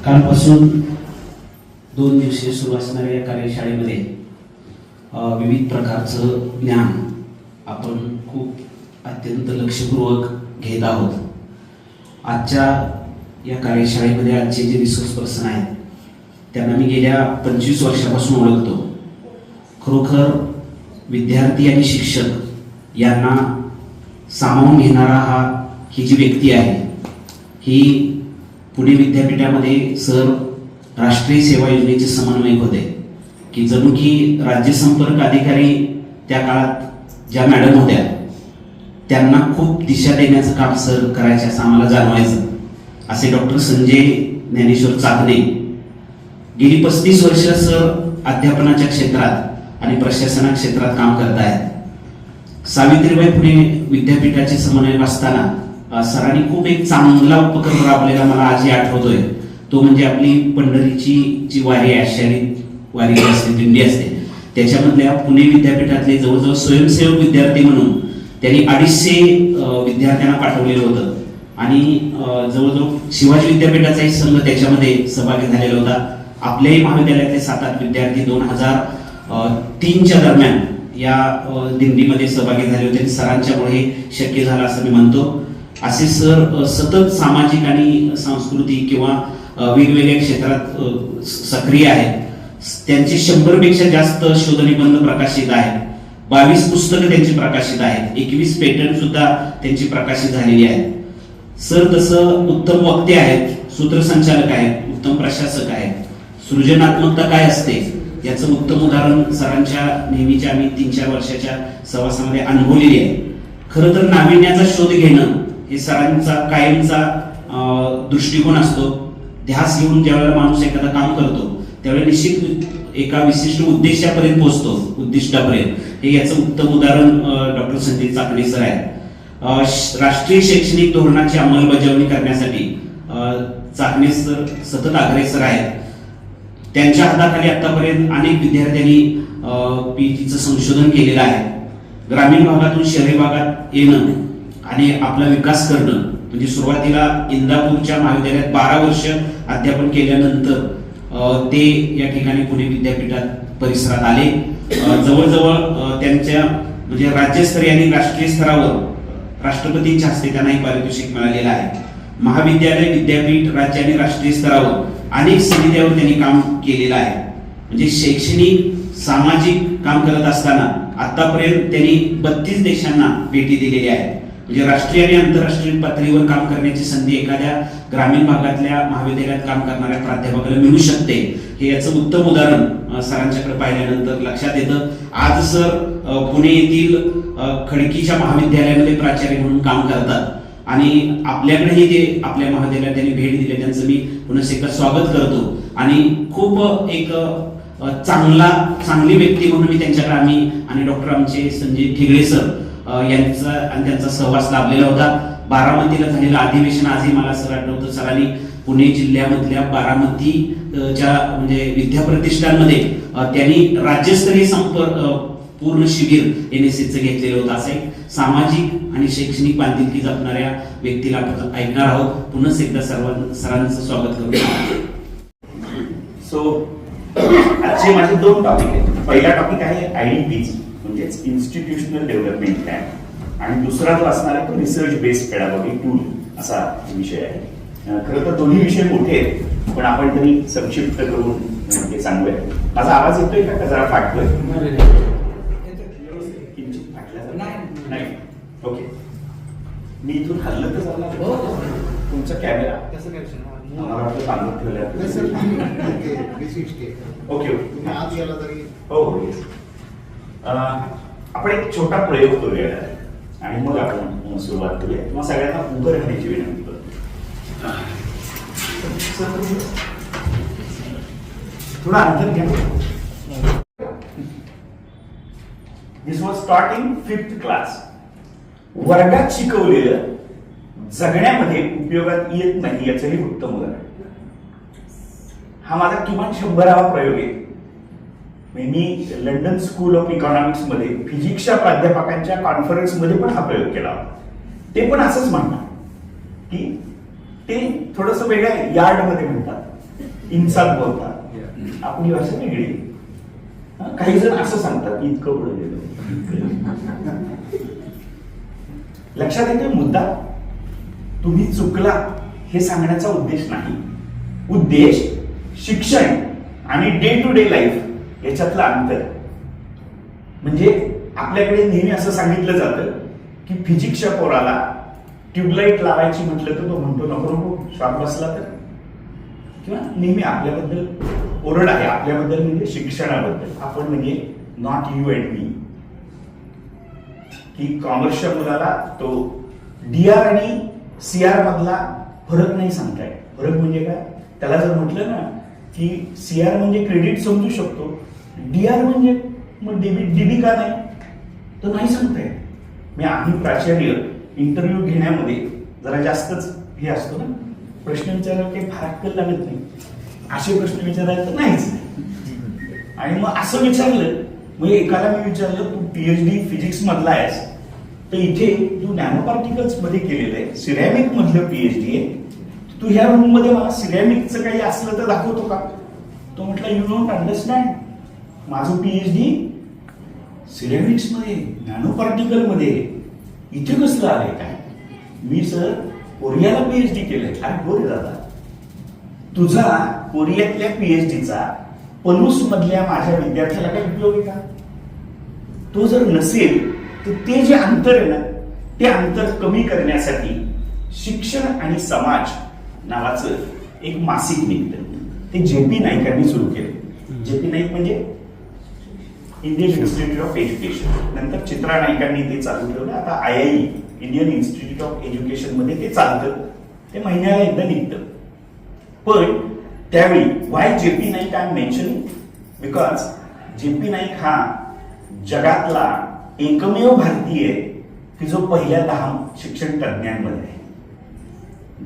कालपासून 2 दिवसीय सुरू असणाऱ्या या कार्यशाळेमध्ये विविध प्रकारचं ज्ञान आपण खूप अत्यंत लक्षपूर्वक घेत आहोत. आजच्या या कार्यशाळेमध्ये आजचे जे रिसोर्स पर्सन आहेत त्यांना मी गेल्या 25 वर्षापासून ओळखतो. खरोखर विद्यार्थी आणि शिक्षक यांना सामावून घेणारा ही जी व्यक्ती आहे ही पुणे विद्यापीठामध्ये सर राष्ट्रीय सेवा योजनेचे समन्वयक होते की जणू की राज्य संपर्क अधिकारी त्या काळात ज्या मॅडम होत्या त्यांना खूप दिशा देण्याचं काम सर करायचे असं आम्हाला जाणवायचं. असे डॉक्टर संजय ज्ञानेश्वर चाकणे गेली 35 वर्ष सर अध्यापनाच्या क्षेत्रात आणि प्रशासना क्षेत्रात काम करत आहेत. सावित्रीबाई फुले विद्यापीठाचे समन्वयक असताना सरांनी खूप एक चांगला उपक्रम राबवलेला मला आजही आठवतोय. तो म्हणजे आपली पंढरीची जी वारी आहे, आषाढी वारी असते, दिंडी असते, त्याच्यामधल्या पुणे विद्यापीठातले जवळजवळ स्वयंसेवक विद्यार्थी म्हणून त्यांनी 250 विद्यार्थ्यांना पाठवलेलं होतं आणि जवळजवळ शिवाजी विद्यापीठाचाही संघ त्याच्यामध्ये सहभागी झालेला होता. आपल्याही महाविद्यालयातले 7-8 विद्यार्थी 2003च्या दरम्यान या दिंडीमध्ये सहभागी झाले होते. सरांच्यामुळे शक्य झालं असं मी म्हणतो. असे सर सतत सामाजिक आणि सांस्कृतिक किंवा वेगवेगळ्या क्षेत्रात सक्रिय आहेत. त्यांचे 100 पेक्षा जास्त शोधनिबंध प्रकाशित आहेत. 22 पुस्तकं त्यांची प्रकाशित आहेत. 21 पेटंट सुद्धा त्यांची प्रकाशित झालेली आहेत. सर तसं उत्तम वक्ते आहेत, सूत्रसंचालक आहेत, उत्तम प्रशासक आहेत. सृजनात्मकता काय असते याचं उत्तम उदाहरण सरांच्या नेहमीच्या आम्ही 3-4 वर्षाच्या सहवासामध्ये अनुभवलेली आहे. खरं तर नाविन्याचा शोध घेणं हे सरांचा कायमचा दृष्टिकोन असतो. ध्यास घेऊन ज्यावेळेला माणूस एखादा काम करतो त्यावेळेला निश्चित एका विशिष्ट उद्देशापर्यंत पोहोचतो, उद्दिष्टापर्यंत. हे याचं उत्तम उदाहरण डॉक्टर संजय चाकणे सर आहेत. राष्ट्रीय शैक्षणिक धोरणाची अंमलबजावणी करण्यासाठी चाकणे सर सतत अग्रेसर आहेत. त्यांच्या हाताखाली आतापर्यंत अनेक विद्यार्थ्यांनी पीएचडीचं संशोधन केलेलं आहे. ग्रामीण भागातून शहरी भागात येणं आणि आपला विकास करणं म्हणजे सुरुवातीला इंदापूरच्या महाविद्यालयात 12 वर्ष अध्यापन केल्यानंतर ते या ठिकाणी पुणे विद्यापीठात परिसरात आले. जवळजवळ त्यांच्या म्हणजे राज्यस्तरीय आणि राष्ट्रीय स्तरावर राष्ट्रपतींच्या हस्ते त्यांनाही पारितोषिक मिळालेलं आहे. महाविद्यालय, विद्यापीठ, राज्य आणि राष्ट्रीय स्तरावर अनेक समित्यावर त्यांनी काम केलेलं आहे. म्हणजे शैक्षणिक सामाजिक काम करत असताना आतापर्यंत त्यांनी 32 देशांना भेटी दिलेल्या आहेत. म्हणजे राष्ट्रीय आणि आंतरराष्ट्रीय पातळीवर काम करण्याची संधी एखाद्या ग्रामीण भागातल्या महाविद्यालयात काम करणाऱ्या प्राध्यापकाला मिळू शकते. हे याचं उत्तम उदाहरण सरांच्याकडे पाहिल्यानंतर लक्षात येतं. आज सर पुणे येथील खडकीच्या महाविद्यालयामध्ये प्राचार्य म्हणून काम करतात आणि आपल्याकडेही ते आपल्या महाविद्यालयात त्यांनी भेट दिली. त्यांचं मी पुन्हा एकदा स्वागत करतो आणि खूप एक चांगली व्यक्ती म्हणून मी त्यांच्याकडे आम्ही आणि डॉक्टर आमचे संजय ठिगळे सर यांचा आणि त्यांचा सहवास लाभलेला होता. बारामतीला झालेलं अधिवेशन आजही मला सर आठवतं. सरांनी पुणे जिल्ह्यामधल्या बारामतीच्या म्हणजे विद्याप्रतिष्ठानमध्ये त्यांनी राज्यस्तरीय पूर्ण शिबिर NSSचं घेतलेलं होतं. असं एक सामाजिक आणि शैक्षणिक बांधिलकी जपणाऱ्या व्यक्तीला आपण ऐकणार आहोत. पुन्हा एकदा सरांचं स्वागत करू. आजचे माझे 2 टॉपिक आहेत. पहिला टॉपिक आहे IDPG म्हणजेच इन्स्टिट्यूशनल डेव्हलपमेंट प्लॅन आणि दुसरा जो असणार आहे तो रिसर्च बेस्ड पेडागॉजी टूल असा विषय आहे. खरं तर दोन्ही विषय मोठे आहेत पण आपण तरी संक्षिप्त करून ते सांगूया. माझा आवाज येतोय का जरा फाटतोय? नाही. ओके. मी इथून हल्लं तर झाला तुमचा कॅमेरा ओके. हो हो. आपण एक छोटा प्रयोग करूया आणि मग आपण सुरुवात करूया. किंवा सगळ्यांना उभं राहण्याची विनंती करतो. थोडा अंतर घ्या. This was taught in 5th class. वर्गात शिकवलेलं जगण्यामध्ये उपयोगात येत नाही याचंही उत्तम उदाहरण. हा माझा किमान 100वा प्रयोग आहे. मी लंडन स्कूल ऑफ इकॉनॉमिक्स मध्ये फिजिक्सच्या प्राध्यापकांच्या कॉन्फरन्समध्ये पण हा प्रयोग केला होता. ते पण असंच म्हणतात की ते थोडंसं वेगळ्या यार्डमध्ये म्हणतात इंचात बोलतात, आपली भाषा वेगळी. काही जण असं सांगतात की इतकं पुढे गेलं. लक्षात येते मुद्दा? तुम्ही चुकला हे सांगण्याचा उद्देश नाही. उद्देश शिक्षण आणि डे टू डे लाईफ याच्यातलं अंतर. म्हणजे आपल्याकडे नेहमी असं सांगितलं जातं की फिजिक्सच्या पोराला ट्यूबलाईट लावायची म्हटलं तर तो म्हणतो नको नको, शॉक बसला तर. किंवा नेहमी आपल्याबद्दल ओरड आहे, आपल्याबद्दल म्हणजे शिक्षणाबद्दल. आपण म्हणजे नॉट यू अँड मी, की कॉमर्सच्या मुलाला तो डीआर आणि सीआर मधला फरक नाही सांगताय. फरक म्हणजे काय? त्याला जर म्हटलं ना की सीआर म्हणजे क्रेडिट समजू शकतो, डीआर म्हणजे मग डेबिट डीबी का नाही, तर नाही सांगताय. मी आम्ही प्राचार्य इंटरव्ह्यू घेण्यामध्ये जरा जास्तच हे असतो ना, प्रश्न विचारायला काही फार अक्कल लागत नाही. असे प्रश्न विचारायला तर नाहीच नाही. आणि मग असं विचारलं, मग एकाला मी विचारलं तू पीएचडी फिजिक्स मधला आहेस, तर इथे तू नॅनो पार्टिकल्स मध्ये केलेलं आहे, सिरॅमिक मधलं पीएचडी आहे, तू ह्या रूम मध्ये मला सिरॅमिकचं काही असलं तर दाखवतो का? तो म्हटला यू डोंट अंडरस्टँड, माझं पीएचडी सिरॅमिक्स मध्ये नॅनो पार्टिकल मध्ये, इथे कसलं आलंय काय? मी सर कोरियाला पीएचडी केलंय. अरे बोरे दादा, तुझा कोरियातल्या पीएचडीचा पलूस मधल्या माझ्या विद्यार्थ्याला काही उपयोग आहे का? तो जर नसेल तर ते जे अंतर आहे ना, ते अंतर कमी करण्यासाठी शिक्षण आणि समाज नावाचं एक मासिक निघतं. ते जेपी नाईकांनी सुरू केलं. जेपी नाईक म्हणजे इंडियन इन्स्टिट्यूट ऑफ एज्युकेशन. नंतर चित्रा नाईकांनी ते चालू ठेवलं. आता IIE Indian Institute of Education मध्ये ते चालतं. ते महिन्याला एकदा निघतं. पण त्यावेळी why JP Naik I am mentioning, because JP Naik हा जगातला एकमेव भारतीय आहे की जो पहिल्या 10 शिक्षण तज्ञांमध्ये आहे.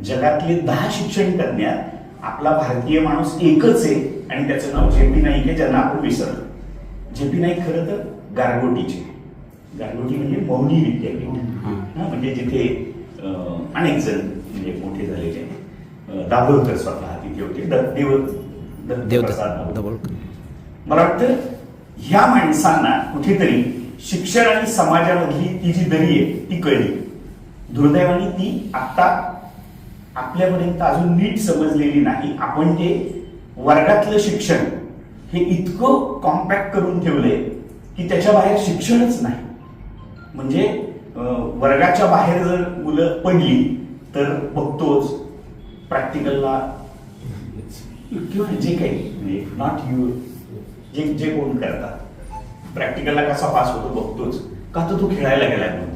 जगातले 10 शिक्षण तज्ञात आपला भारतीय माणूस एकच आहे आणि त्याचं नाव जेपी नाईक आहे, ज्यांना आपण विसरलो. जेपी नाईक खरं तर गारगोटीचे, गारगोटी म्हणजे मौनी विद्यापीठ, म्हणजे जिथे अनेक जण म्हणजे मोठे झालेले. दाभोळकर स्वतः तिथे होते, देवप्रसाद दाभोळकर. मला वाटतं ह्या माणसांना कुठेतरी शिक्षण आणि समाजामधली ती जी दरी आहे ती कळली. दुर्दैवाने ती आता आपल्यापर्यंत अजून नीट समजलेली नाही. आपण ते वर्गातलं शिक्षण हे इतकं कॉम्पॅक्ट करून ठेवलंय की त्याच्या बाहेर शिक्षणच नाही. म्हणजे वर्गाच्या बाहेर जर मुलं पडली तर बघतोच प्रॅक्टिकलला किंवा जे काही म्हणजे नॉट यू जे जे कोण करतात प्रॅक्टिकलला कसा पास होतो बघतोच, का तर तो खेळायला गेलाय म्हणून.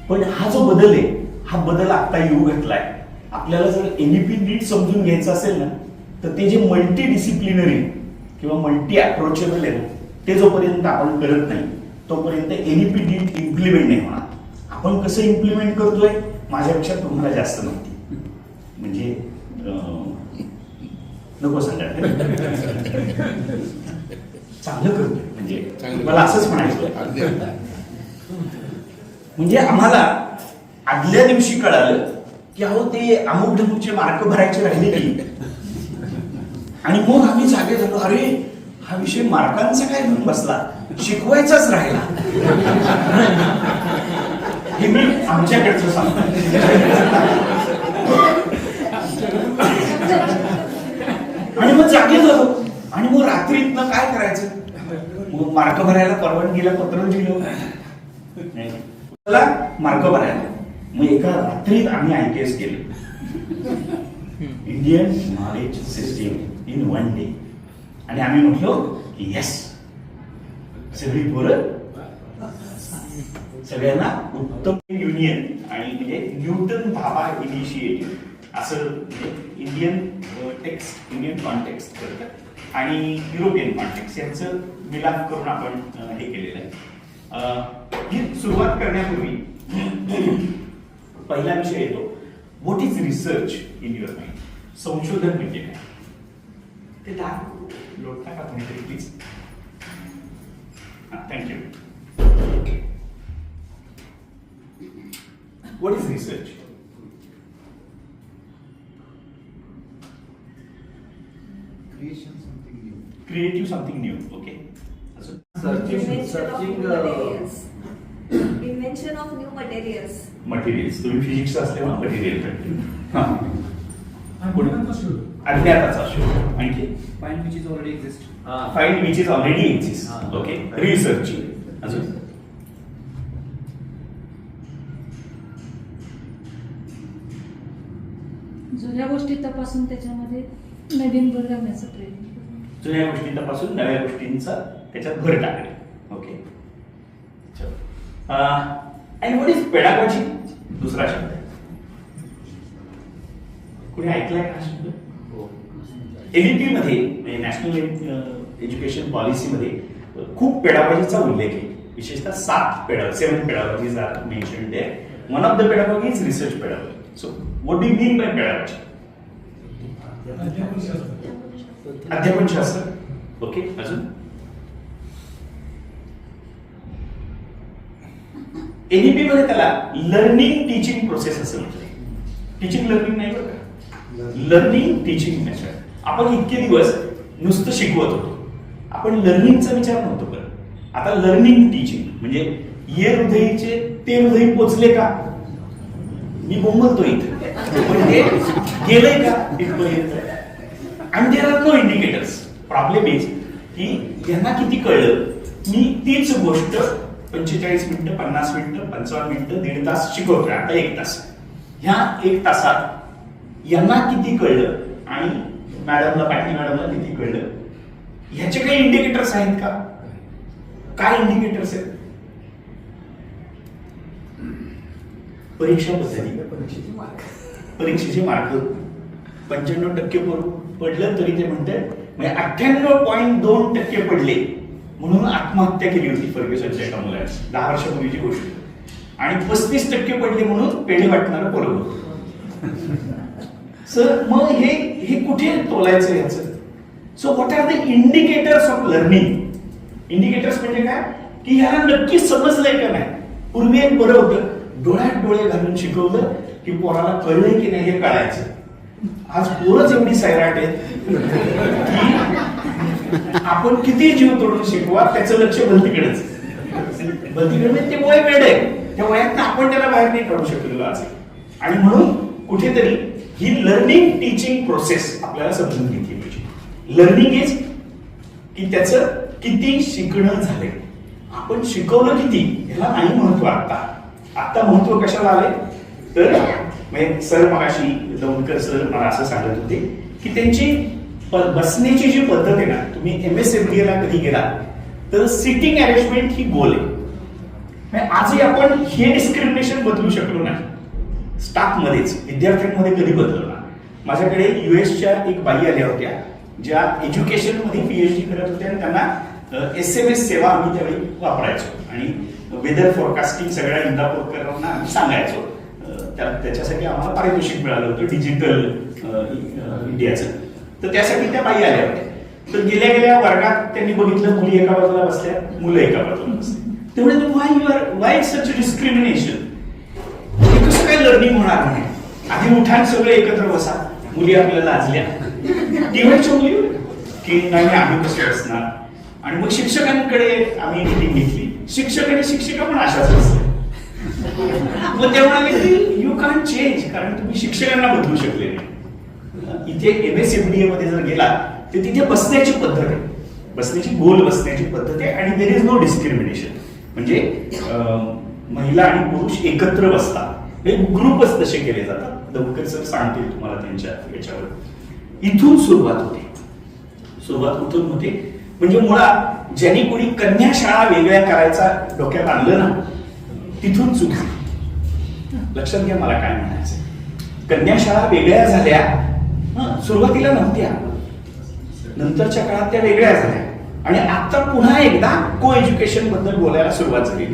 पण हा जो बदल आहे, हा बदल आता येऊ घातलाय. आपल्याला जर एनईपी नीट समजून घ्यायचं असेल ना, तर ते जे मल्टी डिसिप्लिनरी किंवा मल्टी अप्रोचेबल आहे ना, ते जोपर्यंत आपण करत नाही तोपर्यंत एनईपी नीट इम्प्लिमेंट नाही होणार. आपण कसं इम्प्लिमेंट करतोय माझ्यापेक्षा तुम्हाला जास्त माहिती. म्हणजे नको सांगा चांगलं करतोय, म्हणजे मला असंच म्हणायचं. म्हणजे आम्हाला आदल्या दिवशी कळालं की अहो ते अमुक ढमुकचे मार्क भरायचे राहिले की, आणि मग आम्ही जागे झालो, अरे हा विषय मार्कांचा काय घेऊन बसला, शिकवायचाच राहिला. हे मी आमच्याकडचं सांगतो. आणि मग जागे झालो, आणि मग रात्रीतनं काय करायचं, मग मार्क भरायला परवानगीला पत्र दिलं, मार्क भरायला. मग एका रात्रीत आम्ही IPS केलं, Indian knowledge system in 1 day. आणि आम्ही म्हटलो की येस, सगळी पोरं सगळ्यांना उत्तम युनियन आणि म्हणजे न्यूटन भाभा इनिशिएटिव्ह असं म्हणजे इंडियन टेक्स्ट, इंडियन कॉन्टेक्स्ट आणि युरोपियन कॉन्टेक्स्ट यांचं मिलाप करून आपण हे केलेलं आहे. ही सुरुवात करण्यापूर्वी पहिला विषय येतो, what is research in your mind. संशोधन म्हणजे काय ते लोट टाका कोणीतरी please. Thank you. What is research? Creative something new. Okay. Invention of new materials. Materials. तुम्ही फिजिक्स असल्यामुळे मटेरियल अज्ञाताचा शोध. आणखी Find which is already exist. Find which is already exist. Okay. Researching. अजून जुन्या गोष्टी तपासून त्याच्यामध्ये नवीन भर घालण्याचा प्रयत्न. जुन्या गोष्टी तपासून नव्या गोष्टींचा त्याच्यात भर टाकणे. Okay. And what is pedagogy? दुसरा शब्द आहे. कुणी ऐकलाय का हा शब्द? एनईपी मध्ये म्हणजे नॅशनल एज्युकेशन पॉलिसीमध्ये खूप पेडागॉजीचा उल्लेख आहे. विशेषतः 7 pedagogies are mentioned there. One of the pedagogy is research pedagogy. So what do you mean by pedagogy? अध्यापन शास्त्र. ओके. अजून एनईपी मध्ये त्याला लर्निंग टीचिंग प्रोसेस असं म्हटलंय. टीचिंग लर्निंग नाही बरं का, लर्निंग टीचिंग मेथड. आपण इतके दिवस नुसतं शिकवत होतो, आपण लर्निंगचा विचार नव्हतो करत. आता लर्निंग टीचिंग म्हणजे ये हृदयीचे ते हृदय पोचले का? मी बोंबलतो इथे, पण ते गेलंय का इथपर्यंत? आणि there are no indicators. Problem is की यांना किती कळलं? मी तीच गोष्ट 45 मिनिटं, 50 मिनिटं, 55 मिनिटं, 1.5 तास शिकवतोय. आता 1 तास. ह्या 1 तासात यांना किती कळलं आणि मॅडमला, पाटील मॅडमला किती कळलं? ह्याचे काही इंडिकेटर्स आहेत का? काय इंडिकेटर्स आहेत? परीक्षा पद्धती, परीक्षेचे मार्क 95% पडलं तरी ते म्हणतात म्हणजे 98.2% पडले म्हणून आत्महत्या केली होती फर्ग्युसनच्या एका मुलाने. 10 वर्षापूर्वीची गोष्ट. आणि 35% पडले म्हणून पेढे वाटणारं पोरगं. सर मग हे कुठे तोलायचं ह्याचं? So what are the indicators of learning? Indicators म्हणजे काय की ह्याला नक्की समजलंय का नाही? पूर्वी एक बरं होतं, डोळ्यात डोळे घालून शिकवलं की पोराला कळलंय की नाही हे कळायचं. आज पोरच एवढी सैराट आहेत की आपण किती जीव तोडून शिकवा त्याचं लक्ष भलतीकडेच. भलतीकडे ते वय वेळ आहे, त्या वयात आपण त्याला बाहेर नाही काढू शकलेलो आज. आणि म्हणून कुठेतरी ही लर्निंग टीचिंग प्रोसेस आपल्याला समजून घेतली पाहिजे. लर्निंग इज की त्याचं किती शिकणं झालंय, आपण शिकवलं किती ह्याला नाही महत्व. आता महत्व कशाला आलंय तर म्हणजे सर मगाशी दौंडकर सर मला असं सांगत होते की त्यांची बसण्याची जी पद्धत आहे ना, तुम्ही MSMBA ला कधी गेला तर सिटिंग अरेंजमेंट ही गोल आहे. आजही आपण हे डिस्क्रिमिनेशन बदलू शकलो नाही. स्टाफ मध्येच विद्यार्थ्यांमध्ये कधी बदललं ना. माझ्याकडे US एक बाई आल्या होत्या ज्या एज्युकेशन मध्ये PhD करत होत्या आणि त्यांना SMS सेवा आम्ही त्यावेळी वापरायचो आणि वेदर फॉरकास्टिंग सगळ्या इंदापूरकरांना आम्ही सांगायचो. त्याच्यासाठी आम्हाला पारितोषिक मिळालं होतं डिजिटल इंडियाचं. तर त्यासाठी त्या बाई आल्या होत्या. तर गेल्या गेल्या वर्गात त्यांनी बघितलं मुली एका बाजूला बसल्या, मुलं एका बाजूला बसले. तेवढे वाय सच डिस्क्रिमिनेशन? हे कसं काय लर्निंग होणार नाही? आधी उठान सगळे एकत्र बसा. मुली आपल्याला लाजल्या, टीव्हीच्या मुली की नाही आम्ही कसं बसणार. आणि मग शिक्षकांकडे आम्ही मिटिंग घेतली. शिक्षक आणि शिक्षिका पण अशाच बसल्या. मग ते म्हणाले की यू कॅन चेंज, कारण तुम्ही शिक्षकांना बदलू शकले नाही. इथे MSMBA मध्ये जर गेला तर तिथे बसण्याची पद्धत आहे, बसण्याची गोल बसण्याची पद्धत आहे आणि देर इज नो डिस्क्रिमिनेशन. म्हणजे महिला आणि पुरुष एकत्र बसतात, हे ग्रुपच तसे केले जातात. दौंडकर सर सांगतील तुम्हाला त्यांच्या याच्यावर. इथून सुरुवात होते. सुरुवात कुठून होते म्हणजे मुळात ज्यांनी कोणी कन्या शाळा वेगळ्या करायचा डोक्यात आणलं ना, तिथून चूक झाली. लक्षात घ्या मला काय म्हणायचं. कन्या शाळा वेगळ्या झाल्या सुरुवातीला नव्हत्या, नंतरच्या काळात त्या वेगळ्या झाल्या आणि आता पुन्हा एकदा को एज्युकेशन बद्दल बोलायला सुरुवात झाली.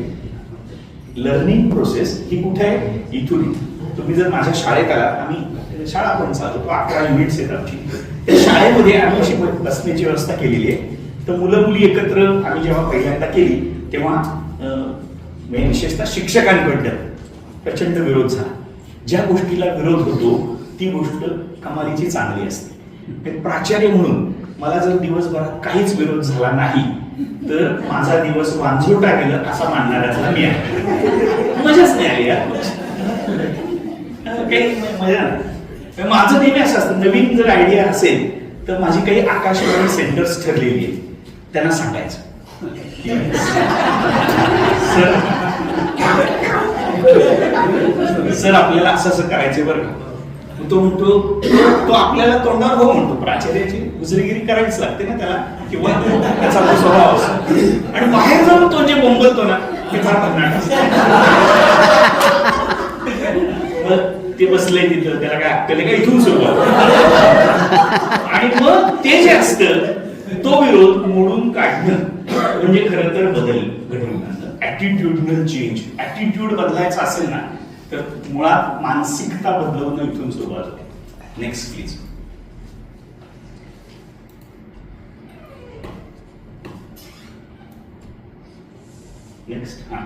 लर्निंग प्रोसेस ही कुठे आहे? इथून. तुम्ही जर माझ्या शाळेत आला, आम्ही शाळा पण चालवतो, 11 युनिट्स आहेत आमची. त्या शाळेमध्ये आम्ही अशी बसण्याची व्यवस्था केलेली आहे. तर मुलं मुली एकत्र आम्ही जेव्हा पहिल्यांदा केली तेव्हा विशेषतः शिक्षकांकडनं प्रचंड विरोध झाला. ज्या गोष्टीला विरोध होतो ती गोष्ट कमालीची चांगली असते. प्राचार्य म्हणून मला जर दिवसभरात काहीच विरोध झाला नाही तर माझा दिवस वांझोटा गेला असा मानणाऱ्याचा मी आहे. मजाच नाही आली यार. काही मजा नाही. माझं नेहमी असं असतं, नवीन जर आयडिया असेल तर माझी काही आकाशवाणी सेंटर्स ठरलेली आहे, त्यांना सांगायचं सर आपल्याला असं असं करायचं बरं का. तो म्हणतो, तो आपल्याला तोंडावर हो म्हणतो, प्राचार्याची उजरीगिरी करावीच लागते ना त्याला, किंवा त्याचा तो स्वभाव असतो. आणि बाहेर जाऊन तो जे बोंबलतो ना ते फार भन्नाट असतं. मग ते बसलंय तिथं, त्याला काय अक्कल काय इथून सुरुवात. आणि मग ते जे असतं तो विरोध मोडून काढणं म्हणजे खरं तर बदल घडवून आणणं, ऍटिट्यूडनल चेंज. ऍटिट्यूड बदलायचा असेल ना तर मुळात मानसिकता बदलवणं इथून सुरुवात होते. Next please. नेक्स्ट. हा,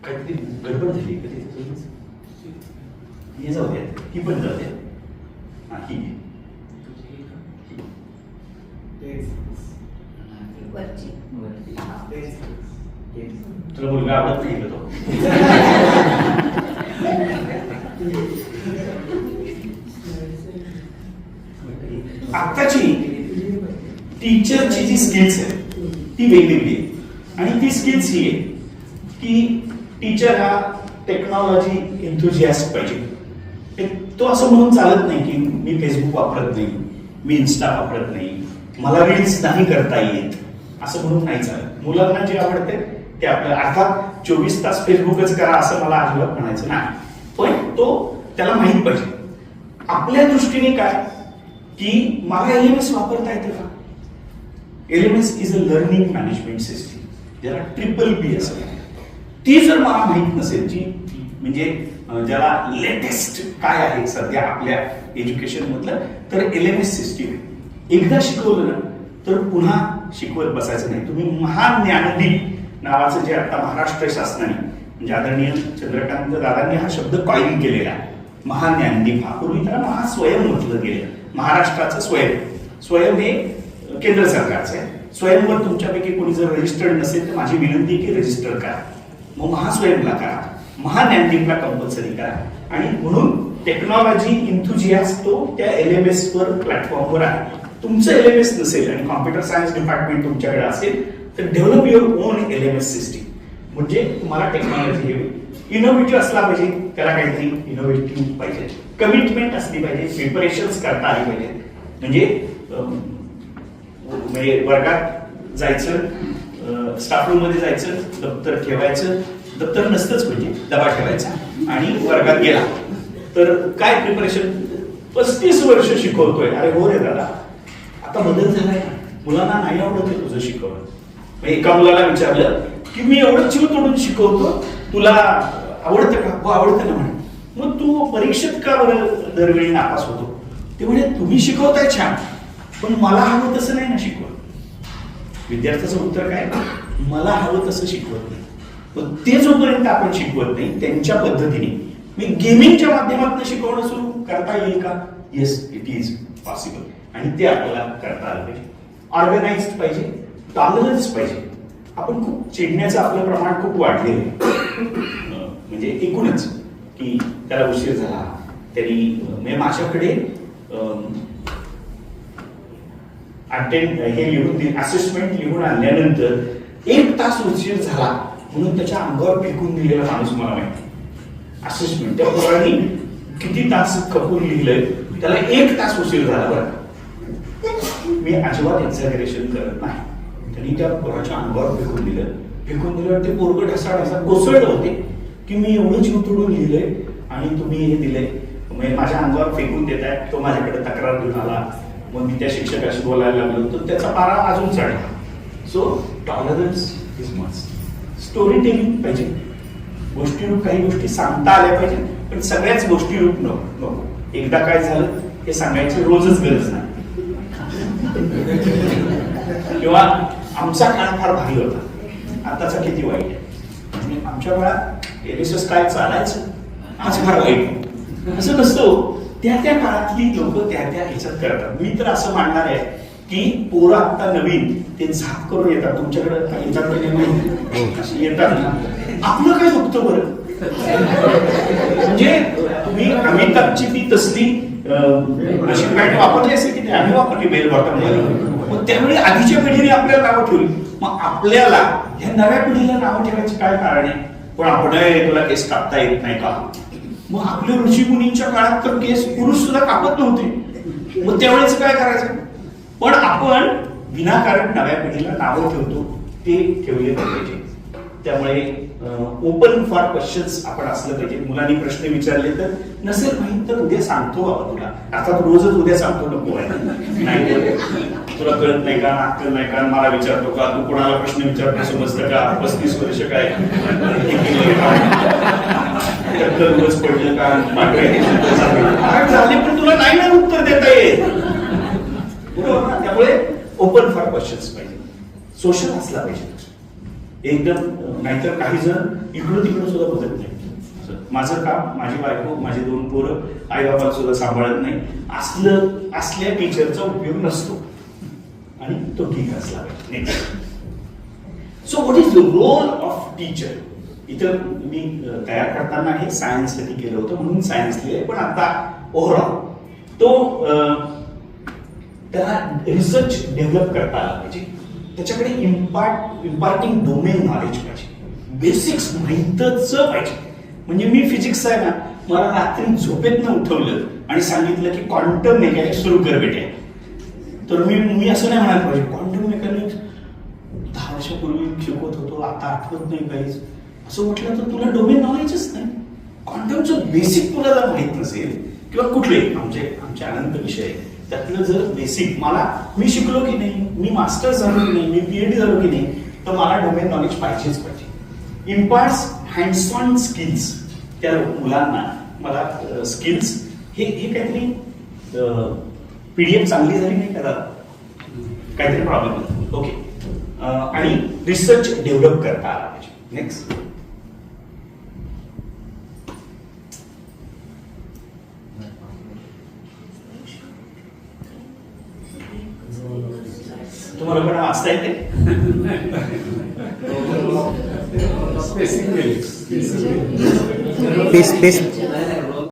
काहीतरी गडबड झाली कधी. हे जाऊ द्या, ही पण जाऊ द्या. हा, ही वरची. तुला मुलगा आवडत नाही का तो? आत्ताची टीचरची जी स्किल्स आहे ती वेगवेगळी आहे. आणि ती स्किल्स ही आहे की टीचर हा टेक्नॉलॉजी एन्थुझियास्ट पाहिजे. तो असं म्हणून चालत नाही की मी फेसबुक वापरत नाही, मी इन्स्टा वापरत नाही, मला रील्स नाही करता येत, असं म्हणून नाही चालत. मुलांना जे आवडते ते आपल्याला, अर्थात 24 तास फेसबुकच करा असं मला अजिबात म्हणायचं नाही, पण तो त्याला माहित पाहिजे. आपल्या दृष्टीने काय की मला एलएमएस वापरता येतं का? LMS is a learning management system, ज्याला BBB असं. ती जर मला माहित नसेल, जी म्हणजे ज्याला लेटेस्ट काय आहे सध्या आपल्या एज्युकेशन मधलं, तर एलएमएस सिस्टीम एकदा शिकवलं ना तर पुन्हा शिकवत बसायचं नाही. तुम्ही महाज्ञानदीप नावाचं जे आता महाराष्ट्र शासनाने म्हणजे आदरणीय चंद्रकांत दादांनी हा शब्द कॉइन केलेला आहे, महाज्ञानदीप. हा पूर्वी त्याला महास्वयं म्हटलं गेलं. महाराष्ट्राचं स्वयं हे केंद्र सरकारचं आहे. स्वयंवर तुमच्यापैकी कोणी जर रजिस्टर्ड नसेल तर माझी विनंती की रजिस्टर करा, मग महास्वयंला करा, महाज्ञानदीपला कंपल्सरी करा. आणि म्हणून टेक्नॉलॉजी इन्थुझियास्ट तो त्या एलएमएस वर प्लॅटफॉर्मवर आहे. तुमचं एलएमएस नसेल आणि कॉम्प्युटर सायन्स डिपार्टमेंट तुमच्याकडे असेल तर develop your on LMS system. म्हणजे तुम्हाला टेक्नॉलॉजी हे इनोव्हेटिव्ह असला पाहिजे, त्याला काहीतरी इनोव्हेटिव्ह पाहिजे, कमिटमेंट असली पाहिजे, प्रिपरेशन्स करता आली पाहिजे. म्हणजे वर्गात जायचं, स्टाफ रूम मध्ये जायचं, दप्तर ठेवायचं, दप्तर नसतंच म्हणजे डबा ठेवायचा आणि वर्गात गेला तर काय प्रिपरेशन. 35 वर्ष शिकवतोय, अरे हो रे दादा, आता बदल झालाय का? मुलांना नाही आवडत तुझं शिकवणं. एका मुलाला विचारलं की मी एवढं जीव तोडून शिकवतो, तुला आवडतं का? हो आवडतं ना म्हणे. मग तू परीक्षेत का बरं दरवेळी नापास होतो? ते म्हणे तुम्ही शिकवताय छान, पण मला हवं तसं नाही ना शिकवत. विद्यार्थ्याचं उत्तर काय? मला हवं तसं शिकवत नाही. पण ते जोपर्यंत आपण शिकवत नाही त्यांच्या पद्धतीने, मी गेमिंगच्या माध्यमातून शिकवणं सुरू करता येईल का? Yes, it is possible. आणि ते आपल्याला करता आलं पाहिजे. ऑर्गनाइज्ड पाहिजे, टॉलरन्स पाहिजे. आपण खूप चिडण्याचं आपलं प्रमाण खूप वाढलेलं आहे. म्हणजे एकूणच की त्याला उशीर झाला, त्यांनी म्हणजे माझ्याकडे अटेंड हे लिहून असेसमेंट लिहून आणल्यानंतर 1 तास उशीर झाला म्हणून त्याच्या अंगावर फेकून दिलेला माणूस मला माहिती. असेसमेंट त्या पोरांनी किती तास खपून लिहिलंय, त्याला 1 तास उशीर झाला. बरं, मी अजिबात एक्झॅगरेशन करत नाही. त्यांनी त्या पोराच्या अंगावर फेकून दिल्यावर ते पोरगं ढसा कोसळलं होते की मी एवढं जीव तोडून लिहिलंय आणि तुम्ही हे दिलंय, माझ्या अंगावर फेकून देताय. तो माझ्याकडे तक्रार घेऊन आला, मग मी त्या शिक्षकाशी बोलायला लागलो तर त्याचा पारा अजून चढला. So tolerance is must. Story telling पाहिजे, गोष्टीरूप काही गोष्टी सांगता आल्या पाहिजे, पण सगळ्याच गोष्टीरूप नको. एकदा काय झालं हे सांगायची रोजच गरज नाही. किंवा आमचा काळ फार भारी होता, आताचा किती वाईट आहे. आमच्या काळात एलएसएस काय चालायचं, आज फार वाईट. असं नसतं. त्या त्या काळातली लोक त्या त्या ह्याच्यात करतात. मी तर असं मानणार आहे की पोरं आता नवीन ते झाप करून येतात. तुमच्याकडे येतात की नाही अशी येतात ना, आपलं काय दुखतं बरं? म्हणजे तुम्ही अमिताभची ती तसली अशी पॅन्ट वापरली असेल की आम्ही वापरली बेल बॉटम. मग त्यावेळी आधीच्या पिढीने आपल्याला नावं ठेवली, मग आपल्याला ह्या नव्या पिढीला नावं ठेवायचे काय कारण आहे? पण आपण तुला केस कापता येत नाही का? मग आपल्या ऋषी मुनींच्या काळात तर केस पुरुष सुद्धा कापत नव्हते, मग त्यावेळेस काय करायचं? पण आपण विनाकारण नव्या पिढीला नावं ठेवतो, ते ठेवले पाहिजे. त्यामुळे ओपन फॉर क्वेश्चन्स आपण असलं पाहिजे. मुलांनी प्रश्न विचारले तर नसेल माहित तर उद्या सांगतो बाबा तुला. आता रोजच उद्या सांगतो नको आहे नाही, तुला कळत नाही का, अक्कल नाही का, मला विचारतो का, तू कोणाला प्रश्न विचारतो समजतं का, 35 वर्ष काय रोज पडलं का झाले पण तुला नाही ना उत्तर देता येत, बरोबर ना? त्यामुळे ओपन फॉर क्वेश्चन्स पाहिजे, सोशल असला पाहिजे एकदम. नाहीतर काही जण इकडं तिकडं सुद्धा बघत नाही. माझं काम, माझी बायको, माझी 2 पोरं, आई बाबा सुद्धा सांभाळत नाही, असल्या टीचरचा उपयोग नसतो आणि तो ठीक असला पाहिजे. So what is the role of teacher? इथं मी तयार करताना हे सायन्ससाठी केलं होतं म्हणून सायन्स लिहिलंय, पण आता ओव्हरऑल तो त्याला रिसर्च डेव्हलप करता आला पाहिजे. त्याच्याकडे इम्पार्टिंग डोमेन नॉलेज पाहिजे, बेसिक्स माहीतच पाहिजे. म्हणजे मी फिजिक्स आहे ना, मला रात्री झोपेतनं उठवलं आणि सांगितलं की क्वांटम मेकॅनिक्स सुरू कर बेटे, तर मी असं नाही म्हणायला पाहिजे क्वांटम मेकॅनिक्स 10 वर्षापूर्वी शिकवत होतो, आता आठवत नाही काहीच. असं म्हटलं तर तुला डोमेन नॉलेजच नाही. क्वांटमचं बेसिक तुला जर माहित नसेल किंवा कुठले आमचे अनंत विषय त्यातलं जर बेसिक मी शिकलो की नाही, मी मास्टर झालो की नाही, मी PhD झालो की नाही, तर मला डोमेन नॉलेज पाहिजेच पाहिजे. इम्पार्ट्स हँड्स ऑन स्किल्स त्या मुलांना, मला स्किल्स हे काहीतरी PDF चांगली झाली नाही का, काहीतरी प्रॉब्लेम. ओके. आणि रिसर्च डेव्हलप करता आला पाहिजे. नेक्स्ट. तुम्हाला पण वाचता येते? पेस